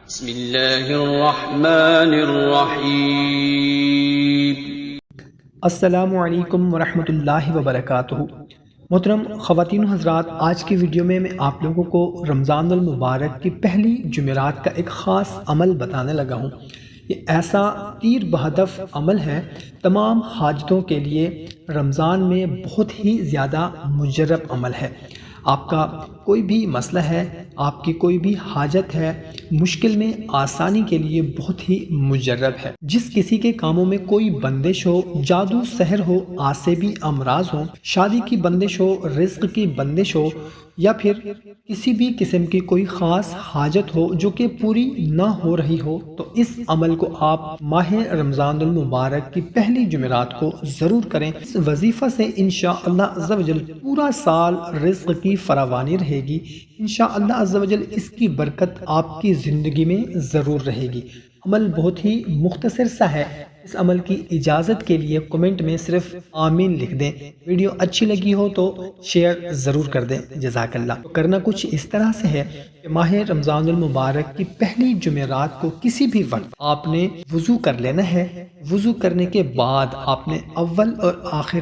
بسم اللہ الرحمن الرحیم۔ السلام علیکم ورحمۃ اللہ وبرکاتہ۔ محترم خواتین و حضرات، آج کی ویڈیو میں آپ لوگوں کو رمضان المبارک کی پہلی جمعرات کا ایک خاص عمل بتانے لگا ہوں۔ یہ ایسا تیر بہدف عمل ہے، تمام حاجتوں کے لیے رمضان میں بہت ہی زیادہ مجرب عمل ہے۔ آپ کا کوئی بھی مسئلہ ہے، آپ کی کوئی بھی حاجت ہے، مشکل میں آسانی کے لیے بہت ہی مجرب ہے۔ جس کسی کے کاموں میں کوئی بندش ہو، جادو سحر ہو، آسیبی امراض ہو، شادی کی بندش ہو، رزق کی بندش ہو، یا پھر کسی بھی قسم کی کوئی خاص حاجت ہو جو کہ پوری نہ ہو رہی ہو، تو اس عمل کو آپ ماہ رمضان المبارک کی پہلی جمعرات کو ضرور کریں۔ اس وظیفہ سے انشاءاللہ عز و جل پورا سال رزق کی فراوانی رہے گی۔ انشاءاللہ عز و جل اس کی برکت آپ کی زندگی میں ضرور رہے گی۔ عمل بہت ہی مختصر سا ہے۔ اس عمل کی اجازت کے لیے کمنٹ میں صرف آمین لکھ دیں۔ ویڈیو اچھی لگی ہو تو شیئر ضرور کر دیں، جزاک اللہ۔ کرنا کچھ اس طرح سے ہے کہ ماہ رمضان المبارک کی پہلی جمعرات کو کسی بھی وقت آپ نے وضو کر لینا ہے۔ وضو کرنے کے بعد آپ نے اول اور آخر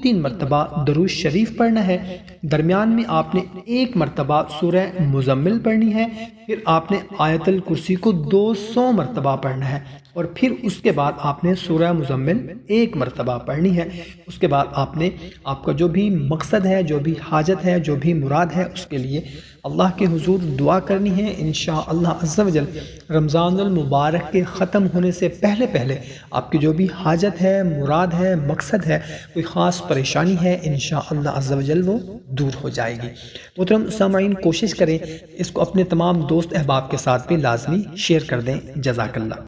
تین مرتبہ درود شریف پڑھنا ہے۔ درمیان میں آپ نے ایک مرتبہ سورہ مزمل پڑھنی ہے، پھر آپ نے آیت الکرسی کو 200 مرتبہ پڑھنا ہے، اور پھر اس کے بعد آپ نے سورہ مزمل ایک مرتبہ پڑھنی ہے۔ اس کے بعد آپ کا جو بھی مقصد ہے، جو بھی حاجت ہے، جو بھی مراد ہے، اس کے لیے اللہ کے حضور دعا کرنی ہے۔ انشاءاللہ عز و جل رمضان المبارک کے ختم ہونے سے پہلے آپ کی جو بھی حاجت ہے، مراد ہے، مقصد ہے، کوئی خاص پریشانی ہے، انشاءاللہ عز و جل وہ دور ہو جائے گی۔ محترم سامعین، کوشش کریں اس کو اپنے تمام دوست احباب کے ساتھ بھی لازمی شیئر کر دیں، جزاک اللہ۔